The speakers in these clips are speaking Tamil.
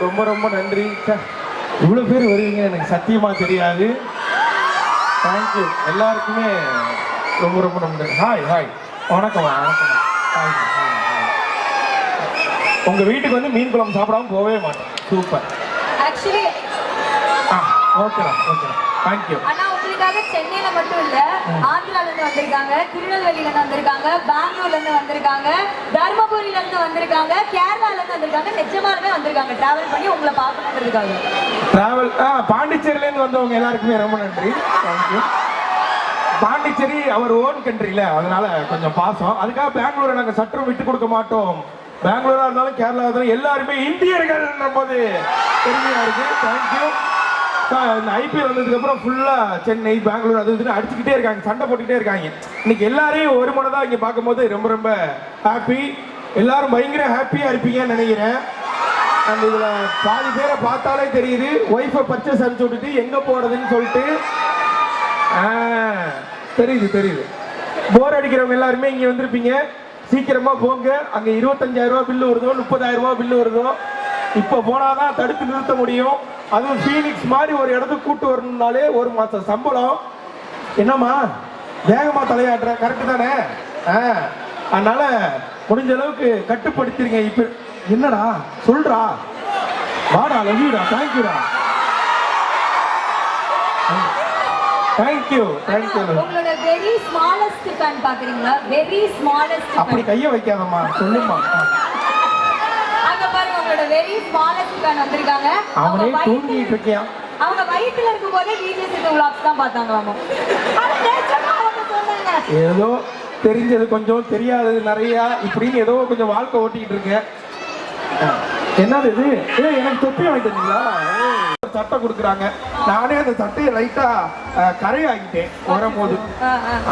ரொம்ப ரொம்ப நன்றி. இவ்வளோ பேர் வருவீங்க எனக்கு சத்தியமாக தெரியாது. தேங்க்யூ எல்லாருக்குமே ரொம்ப ரொம்ப நன்றி. ஹாய் ஹாய் வணக்கம் வணக்கம். Hi hi. உங்கள் வீட்டுக்கு வந்து மீன் குழம்பு சாப்பிடாம போகவே மாட்டேன். சூப்பர். ஆக்சுவலி ஓகேடா ஓகேடா தேங்க்யூ. ஆனா உங்களுக்காக சென்னையில மட்டும் இல்ல, ஆந்திரால இருந்து வந்திருக்காங்க, திருநெல்வேலியில இருந்து வந்திருக்காங்க, பெங்களூர்ல இருந்து வந்திருக்காங்க, தர்மபுரியில இருந்து வந்திருக்காங்க, கேரளால இருந்து வந்திருக்காங்க, நிஜமாலுமே வந்திருக்காங்க டிராவல் பண்ணி உங்களை பார்க்கணும்ன்றதுக்காக. டிராவல் பாண்டிச்சேரியில இருந்து வந்தவங்க எல்லாருக்குமே ரொம்ப நன்றி. தேங்க்யூ. பாண்டிச்சேரி அவர் ஓன் கண்ட்ரில, அதனால கொஞ்சம் பாசம். அதுக்காக பெங்களூரை நாங்கள் சற்றும் விட்டு கொடுக்க மாட்டோம். பெங்களூரா இருந்தாலும் கேரளா இருந்தாலும் எல்லாருமே இந்தியர்கள் போது பெருமையா இருக்கு. தேங்க்யூ. இந்த ஐபிஎல் வந்ததுக்கு அப்புறம் ஃபுல்லா சென்னை பெங்களூர் அது இதுன்னு அடிச்சுக்கிட்டே இருக்காங்க, சண்டை போட்டுக்கிட்டே இருக்காங்க. இன்னைக்கு எல்லாரையும் ஒரு முறை தான் இங்க பார்க்கும்போது ரொம்ப ரொம்ப ஹாப்பி. எல்லாரும் பயங்கர ஹாப்பியா இருப்பீங்கன்னு நினைக்கிறேன். அந்த இதுல பாதி பேரை பார்த்தாலே தெரியுது ஒய்ஃபை பர்ச்சேஸ் அனுப்பிச்சு விட்டுட்டு எங்க போறதுன்னு சொல்லிட்டு தெரியுது தெரியுது. போர் அடிக்கிறவங்க எல்லாருமே இங்க வந்திருப்பீங்க. சீக்கிரமா போங்க. அங்க 25,000 ரூபாய் பில்லு வருதோ 30,000 ரூபாய் பில்லு வருதோ. இப்ப போனாதான் தடுத்து நிறுத்த முடியும். அதுவும் ஃபீனிக்ஸ் மாதிரி ஒரு இடத்துக்கு கூட்டு வரணும்னாலே 1 மாசம் சம்பளம். என்னம்மா வேகமா தலையாட்டுற? கரெக்டு தானே? அதனால முடிஞ்ச அளவுக்கு கட்டுப்படுத்திருங்க. இப்ப என்னடா சொல்றா? வாடா லவ்யூடா. தேங்க்யூடா. Thank you thank you. உங்களோட வெரி ஸ்மாலஸ்ட் ஃபேன் பாக்குறீங்களா? Very smallest. அப்படி கைய வைக்காதம்மா, சொல்லுமா. அங்க பாருங்க, உங்களோட வெரி ஸ்மாலஸ்ட் ஃபேன் வந்திருக்காங்க. அவனே தூங்கிட்டு இருக்கியா? அவங்க வயித்துல இருக்கும்போதே விஜய் சித்து vlogs தான் பார்த்தாங்களாமா. ஏதோ தெரிஞ்சது கொஞ்சம், தெரியாதது நிறைய, இப்படின்னு ஏதோ கொஞ்சம் வாழ்க்கை ஓட்டிக்கிட்டு இருக்கேன். என்னது இது? எனக்கு தொப்பி வாங்கிட்டு வந்தீங்களா? சட்டை கொடுக்குறாங்க. நானே அந்த சட்டையை லைட்டா கரையாகிட்டேன் வரும்போது,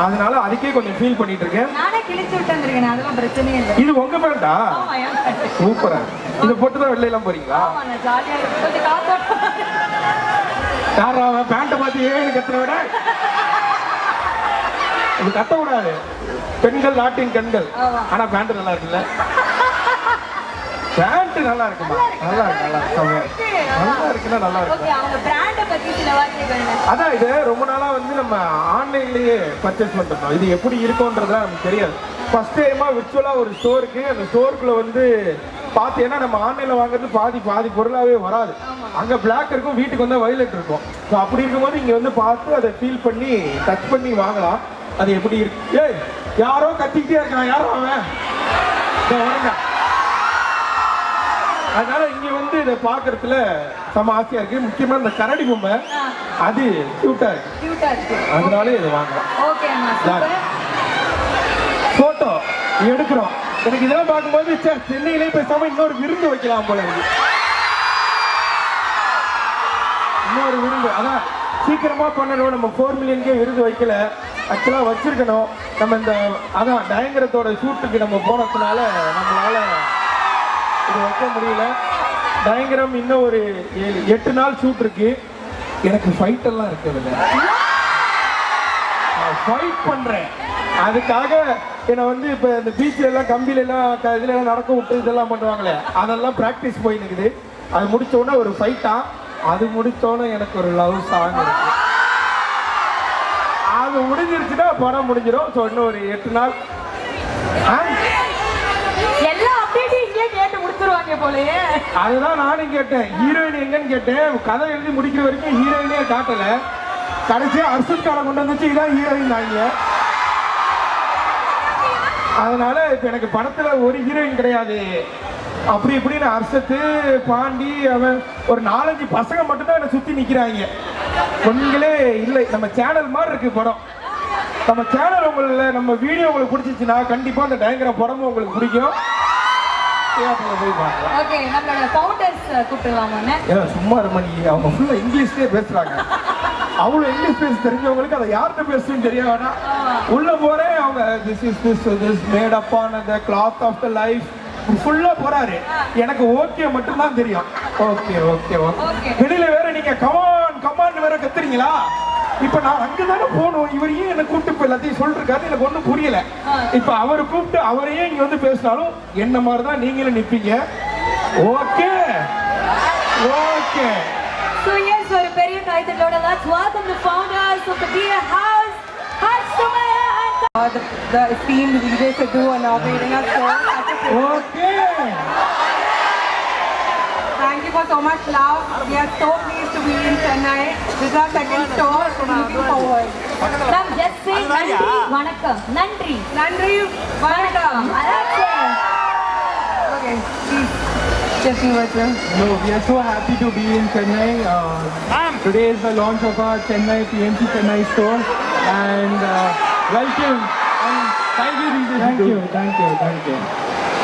அதனால அதுக்கே கொஞ்சம் ஃபீல் பண்ணிட்டு இருக்கேன். நானே கிழிச்சு விட்டு வந்திருக்கேன், அதெல்லாம் பிரச்சனையே இல்லை. இது உங்க பேண்டா? சூப்பரா. இதை போட்டு தான் வெளில எல்லாம் போறீங்களா? யாரா பேண்ட்டை பார்த்து ஏன்னு கத்துற விட இது கத்த கூடாது. பெண்கள் நாட்டின் கண்கள். ஆனா பேண்ட் நல்லா இருக்குல்ல? பேண்ட் நல்லா இருக்குமா? நல்லா இருக்கு நல்லா இருக்கு நல்லா இருக்குன்னா நல்லா இருக்கு. அவங்க பிராண்ட பத்தி சில வார்த்தைகள். அதான் இது ரொம்ப நாளா வந்து நம்ம ஆன்லைன்லயே பர்ச்சேஸ் பண்றோம். இது எப்படி இருக்கும்ன்றதுலாம் நமக்கு தெரியாது. ஃபர்ஸ்ட் டைமா விர்ச்சுவலா ஒரு ஸ்டோருக்கு, அந்த ஸ்டோருக்குள்ள வந்து பார்த்தீங்கன்னா நம்ம ஆன்லைன்ல வாங்குறது பாதி பொருளாவே வராது. அங்க பிளாக் இருக்கும், வீட்டுக்கு வந்து வயலட் இருக்கும். ஸோ அப்படி இருக்கும்போது இங்க வந்து பார்த்து அதை ஃபீல் பண்ணி டச் பண்ணி வாங்கலாம். அது எப்படி இருக்கு? ஏய் யாரோ கத்திக்கிட்டே இருக்கான், யாரோ அவன். அதனால இங்க வந்து இதை பாக்குறதுல செம ஆசையா இருக்கு. முக்கியமா இந்த கரடி பொம்மை அது கியூட்டா இருக்கு, அதனால இதை வாங்கலாம். போட்டோ எடுக்கிறோம். எனக்கு இதெல்லாம் பார்க்கும்போது சென்னையிலே பேசாம இன்னொரு விருந்து வைக்கலாம் போல இருக்கு. இன்னொரு விருந்து அதான் சீக்கிரமா பண்ணணும். நம்ம 4 மில்லியனுக்கே விருது வைக்கல, ஆக்சுவலா வச்சிருக்கணும். நம்ம இந்த அதான் டயங்கரத்தோட ஷூட்டுக்கு நம்ம போனதுனால நம்மளால இது வைக்க முடியல. பயங்கரம் இன்னும் ஒரு 8 நாள் ஷூட் இருக்கு. எனக்கு ஃபைட் எல்லாம் இருக்குதுல்ல, ஃபைட் பண்றேன். அதுக்காக என்னை வந்து இப்போ இந்த பீச்சில் எல்லாம் கம்பியில எல்லாம் இதுல எல்லாம் நடக்க விட்டு இதெல்லாம் பண்ணுவாங்களே, அதெல்லாம் ப்ராக்டிஸ் போய் இருக்குது. அது முடிச்சோடனே ஒரு ஃபைட்டா, அது முடிச்சோடனே எனக்கு ஒரு லவ் சாங் இருக்கு. அது முடிஞ்சிருச்சுன்னா படம் முடிஞ்சிடும். ஸோ இன்னும் ஒரு 8 நாள் கேட்டு முடிச்சிருவாங்க போலயே. அதுதான் நானும் கேட்டேன். ஹீரோயின் எங்கன்னு கேட்டேன். கதை எழுதி முடிக்கிற வரைக்கும் ஹீரோயினே காட்டல. கடைசியா அர்ஷத் காலை கொண்டு வந்துச்சு, இதான் ஹீரோயின் ஆகிய. அதனால இப்ப எனக்கு படத்துல ஒரு ஹீரோயின் கிடையாது. அப்படி இப்படின்னு அர்ஷத்து பாண்டி அவன் ஒரு 4-5 பசங்க மட்டும்தான் என்னை சுத்தி நிக்கிறாங்க. பெண்களே இல்லை. நம்ம சேனல் மாதிரி இருக்கு படம். நம்ம சேனல் உங்களுக்கு, நம்ம வீடியோ உங்களுக்கு பிடிச்சிச்சுன்னா கண்டிப்பா அந்த டயங்கரம் படமும் உங்களுக்கு பிடிக்கும். சும்மா மணி அவங்க ஃபுல்லா இங்கிலீஷ்லயே பேசுறாங்க. அவ்வளவு இங்கிலீஷ் பேச தெரிஞ்சவங்களுக்கு அதை யார்கிட்ட பேசணும்னு தெரிய வேணாம். உள்ள போறேன் அவங்க this made up on the cloth of the life ஃபுல்லா போறாரு. எனக்கு ஓகே மட்டும் தான் தெரியும். Okay okay okay. வெளியில வேற நீங்க கமான் கமான் வேற கத்துறீங்களா? இப்ப நான் அங்கதானே போகணும். இவர் ஏன் என்ன கூப்பிட்டு இப்ப எல்லாத்தையும் சொல்லிருக்காரு, எனக்கு ஒண்ணும் புரியல. இப்ப அவரை கூப்பிட்டு அவரையே இங்க வந்து பேசினாலும் என்ன மாதிரிதான் நீங்களும் நிப்பீங்க. ஓகே ஓகே So yes, ஒரு பெரிய கைத்தட்டலோட let's welcome the founders of the Beer House, Harsh Sumaya and the esteemed DJ Sidhu inaugurating our store. Okay Thank you for so much love. We are so pleased to be in Chennai. This is our second store. Looking forward. Ma'am, just say நன்றி வணக்கம் நன்றி Nandri, welcome. அதாச்சே. Okay, please. Just you with them. No, we are so happy to be in Chennai. Today is the launch of our Chennai PMC Chennai store, and welcome. And thank you, DJ. Thank you.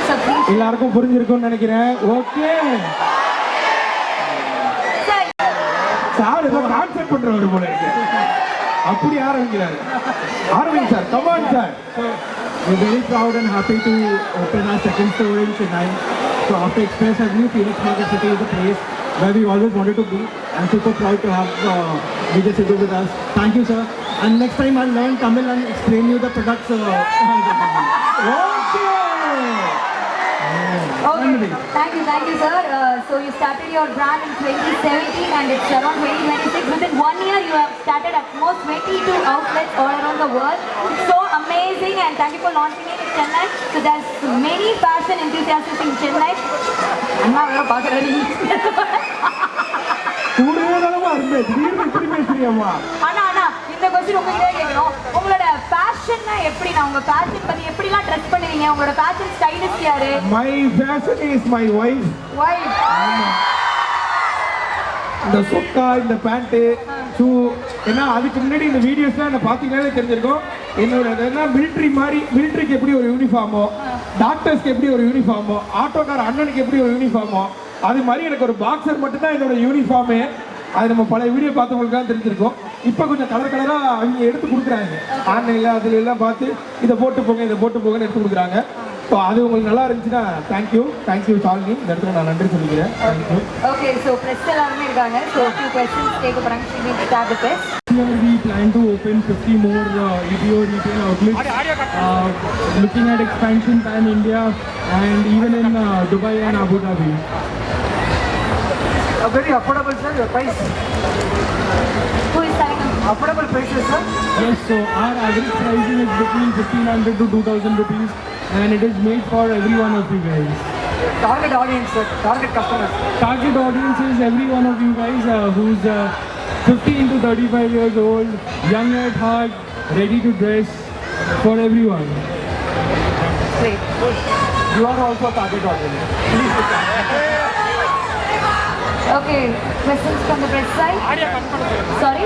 So please எல்லாருக்கும் புரிஞ்சிருக்கும்னு நினைக்கிறேன் ஓகே sir, சார் ஏதோ கான்செப்ட் பண்றவர் போல இருக்கு அப்படி ஆரம்பிக்கிறாரு ஆரம்பிங்க sir come on sir We're very proud and happy to open our second store in Chennai. So after Express Avenue, Phoenix Market City is a place where we always wanted to be. I'm super proud to have DJ Sidhu with us. Thank you, sir. And next time I'll learn Tamil and explain you the products. Okay okay. Thank you, sir. So you started your brand in 2017 and it's around 2026. Within 1 year, you have started at most 22 outlets all around the world. It's so amazing and thank you for launching it in Chennai. So there's many fashion enthusiasts in Chennai. அண்ணா வேற பாக்குறேன் கூடவே தானமா இருந்தேன் திடீர்னு இப்படி பேசுறியம்மா அண்ணா இந்த கொஸ்டின் உங்ககிட்ட கேட்கணும் உங்களோட ஃபேஷன்னா எப்படிண்ணா உங்க ஃபேஷன் பத்தி எப்படிலாம் ட்ரெஸ் பண்ணுவீங்க உங்களோட ஃபேஷன் ஸ்டைலிஸ்ட் யாரு my fashion is my wife wife இந்த சொக்கா இந்த பேண்ட் ஷூ ஏன்னா அதுக்கு முன்னாடி இந்த வீடியோஸ்லாம் என்ன பார்த்தீங்கன்னாலே தெரிஞ்சிருக்கும் என்னோட என்ன மிலிட்ரிக்கு எப்படி ஒரு யூனிஃபார்மோ டாக்டர்ஸ்க்கு எப்படி ஒரு யூனிஃபார்மோ ஆட்டோக்கார அண்ணனுக்கு எப்படி ஒரு யூனிஃபார்மோ அது மாதிரி எனக்கு ஒரு பாக்ஸர் மட்டும்தான் என்னோட யூனிஃபார்மே அது நம்ம பழைய வீடியோ பார்த்தவங்களுக்கு தான் தெரிஞ்சிருக்கும் இப்போ கொஞ்சம் கலராக அவங்க எடுத்து கொடுக்குறாங்க ஆன்லைனில் அதுல எல்லாம் பார்த்து இதை போட்டு போங்கன்னு எடுத்து கொடுக்குறாங்க ஸோ அது உங்களுக்கு நல்லா இருந்துச்சுன்னா தேங்க்யூ சாலினி இந்த இடத்துல நான் நன்றி சொல்லிக்கிறேன் தேங்க்யூ ஓகே ஸோ ப்ரெஸ் எல்லாருமே இருக்காங்க ஸோ ஃபியூ கொஸ்டின்ஸ் கேட்க போகிறாங்க she need to start the press Here we plan to open 50 more EBO retail outlets, looking at expansion pan India and even in Dubai and Abu Dhabi. Very affordable, sir. Your price, Who is selling them? affordable prices, sir. Yes, so our average pricing is between 1500 to 2000 rupees, and it is made for every one of you guys. Target audience, sir. Target customers. Target audience is every one of you guys who's 15 to 35 years old, young at heart, ready to dress, for everyone. Great. You are also a target audience. Okay, questions from the press side? Sorry?